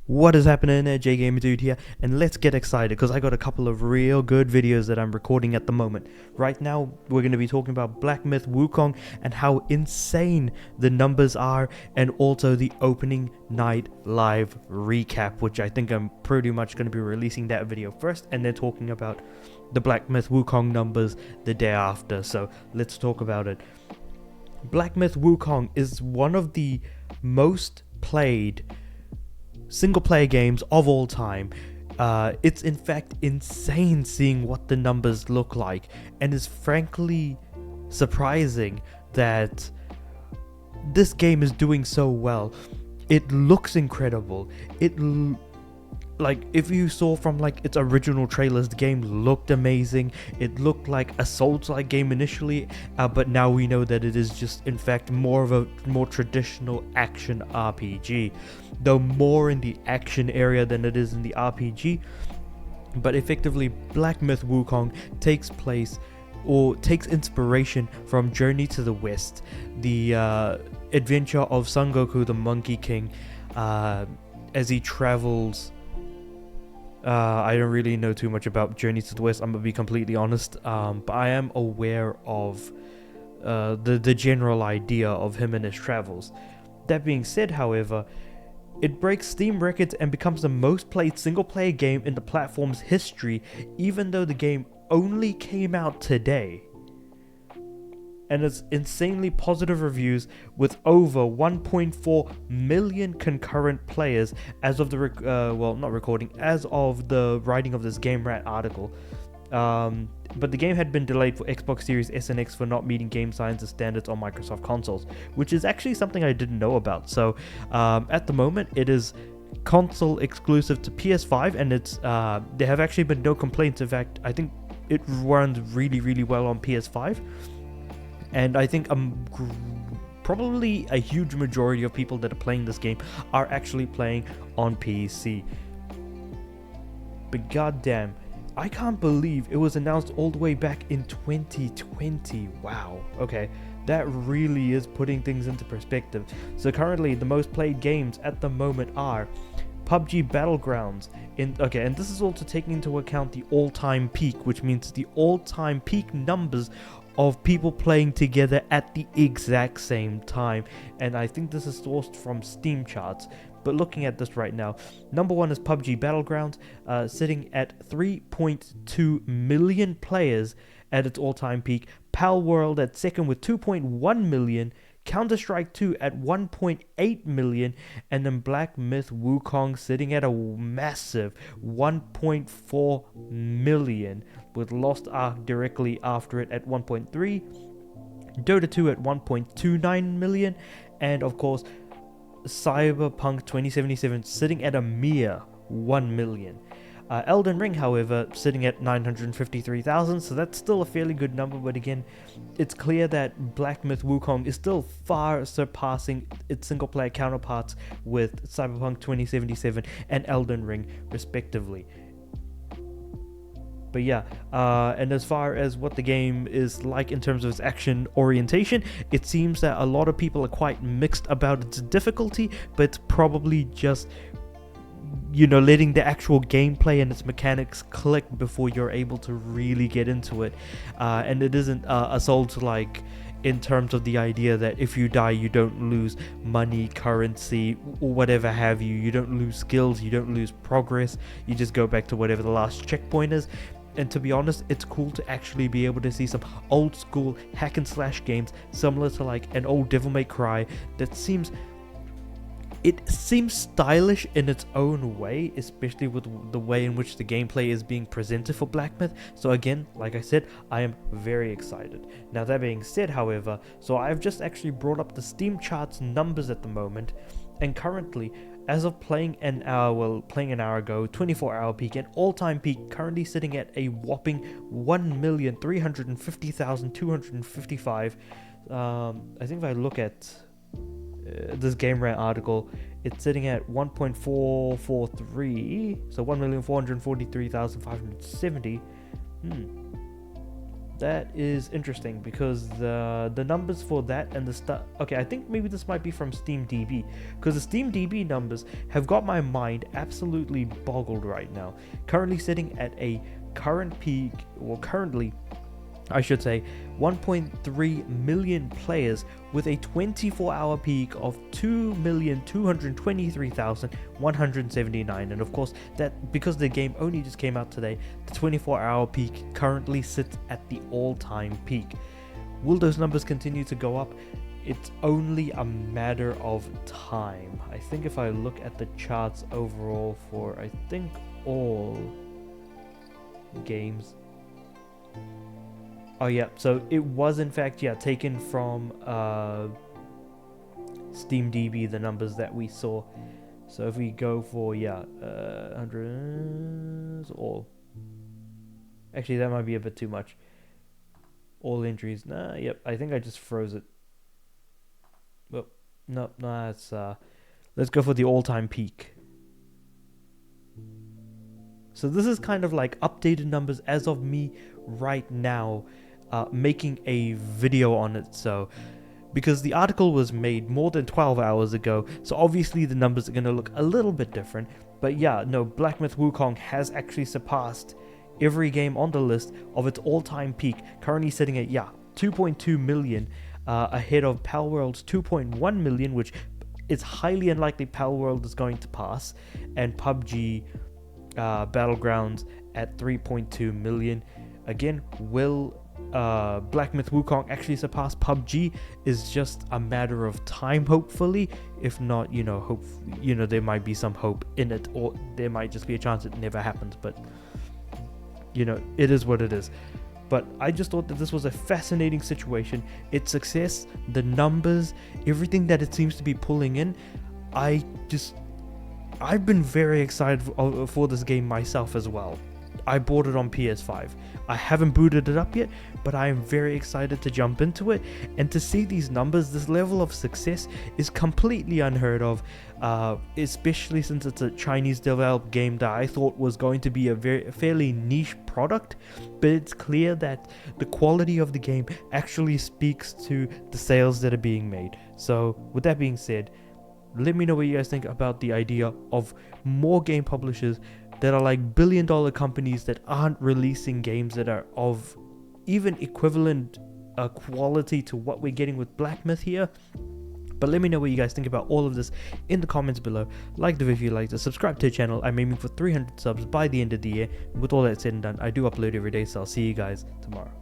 What is happening there, Gamer Dude here, and let's get excited because I got a couple of real good videos that I'm recording at the moment. Right now, we're going to be talking about Black Myth Wukong and how insane the numbers are, and also the opening night live recap, which I think I'm pretty much going to be releasing that video first, and then talking about the Black Myth Wukong numbers the day after. So let's talk about it. Black Myth Wukong is one of the most played single player games of all time. It's in fact insane seeing what the numbers look like, and is frankly surprising that this game is doing so well. It looks incredible. Like, if you saw from like its original trailers, the game looked amazing. It looked like a Souls-like game initially, but now we know that it is just in fact more of a more traditional action RPG, though more in the action area than it is in the RPG. But effectively, Black Myth Wukong takes place or takes inspiration from Journey to the West, the adventure of Son Goku, the Monkey King, as he travels. I don't really know too much about Journey to the West, I'm gonna be completely honest, but I am aware of the general idea of him and his travels. That being said, however, it breaks Steam records and becomes the most played single player game in the platform's history, even though the game only came out today. And it's insanely positive reviews with over 1.4 million concurrent players as of the as of the writing of this Game Rat article. But the game had been delayed for Xbox Series S and X for not meeting game science standards on Microsoft consoles, which is actually something I didn't know about. So at the moment, it is console exclusive to PS5, and it's there have actually been no complaints. In fact, I think it runs really well on PS5. And I think probably a huge majority of people that are playing this game are actually playing on PC. But goddamn, I can't believe it was announced all the way back in 2020. Wow. Okay, that really is putting things into perspective. So currently, the most played games at the moment are PUBG Battlegrounds. And this is also taking into account the all-time peak, which means the all-time peak numbers of people playing together at the exact same time. And I think this is sourced from Steam charts. But looking at this right now, number one is PUBG Battlegrounds, sitting at 3.2 million players at its all-time peak. Pal World at second with 2.1 million. Counter-Strike 2 at 1.8 million, and then Black Myth Wukong sitting at a massive 1.4 million, with Lost Ark directly after it at 1.3, Dota 2 at 1.29 million, and of course Cyberpunk 2077 sitting at a mere 1 million. Elden Ring, however, sitting at 953,000, so that's still a fairly good number, but again, it's clear that Black Myth Wukong is still far surpassing its single-player counterparts with Cyberpunk 2077 and Elden Ring, respectively. But yeah, and as far as what the game is like in terms of its action orientation, it seems that a lot of people are quite mixed about its difficulty, but it's probably just, you know, letting the actual gameplay and its mechanics click before you're able to really get into it. And it isn't a Souls-like in terms of the idea that if you die, you don't lose money, currency, or whatever have you. You don't lose skills, you don't lose progress. You just go back to whatever the last checkpoint is. And to be honest, it's cool to actually be able to see some old school hack and slash games similar to like an old Devil May Cry that seems stylish in its own way, especially with the way in which the gameplay is being presented for Black Myth. So again, like I said, I am very excited. Now that being said, however, so I've just actually brought up the Steam charts numbers at the moment, and currently, as of playing an hour ago, 24-hour peak and all-time peak, currently sitting at a whopping 1,350,255. I think if I look at this Game Rant article, it's sitting at 1.443, so 1,443,570. That is interesting because the numbers for that and the stuff. Okay, I think maybe this might be from SteamDB, because the SteamDB numbers have got my mind absolutely boggled right now. Currently sitting at a current peak, or currently, I should say, 1.3 million players with a 24-hour peak of 2,223,179. And of course, that because the game only just came out today, the 24-hour peak currently sits at the all-time peak. Will those numbers continue to go up? It's only a matter of time. I think if I look at the charts overall for, I think, all games. Oh yeah, so it was in fact, yeah, taken from SteamDB, the numbers that we saw. So if we go for, yeah, 100 all. Actually, that might be a bit too much. All entries. Nah, yep, I think I just froze it. Well, no, it's let's go for the all-time peak. So this is kind of like updated numbers as of me right now, making a video on it. So because the article was made more than 12 hours ago, so obviously the numbers are going to look a little bit different. But yeah, no, Black Myth Wukong has actually surpassed every game on the list of its all-time peak, currently sitting at 2.2 million, ahead of Palworld's 2.1 million, which it's highly unlikely Palworld is going to pass, and PUBG Battlegrounds at 3.2 million. Again, will Black Myth Wukong actually surpass PUBG is just a matter of time, hopefully. If not, there might be some hope in it, or there might just be a chance it never happens, but it is what it is. But I just thought that this was a fascinating situation. Its success, the numbers, everything that it seems to be pulling in, I've been very excited for this game myself as well. I bought it on PS5. I haven't booted it up yet, but I am very excited to jump into it. And to see these numbers, this level of success is completely unheard of, especially since it's a Chinese developed game that I thought was going to be a fairly niche product. But it's clear that the quality of the game actually speaks to the sales that are being made. So with that being said, let me know what you guys think about the idea of more game publishers that are like billion-dollar companies that aren't releasing games that are of even equivalent quality to what we're getting with Black Myth here. But let me know what you guys think about all of this in the comments below. Like the video if you liked it, subscribe to the channel. I'm aiming for 300 subs by the end of the year. And with all that said and done, I do upload every day, so I'll see you guys tomorrow.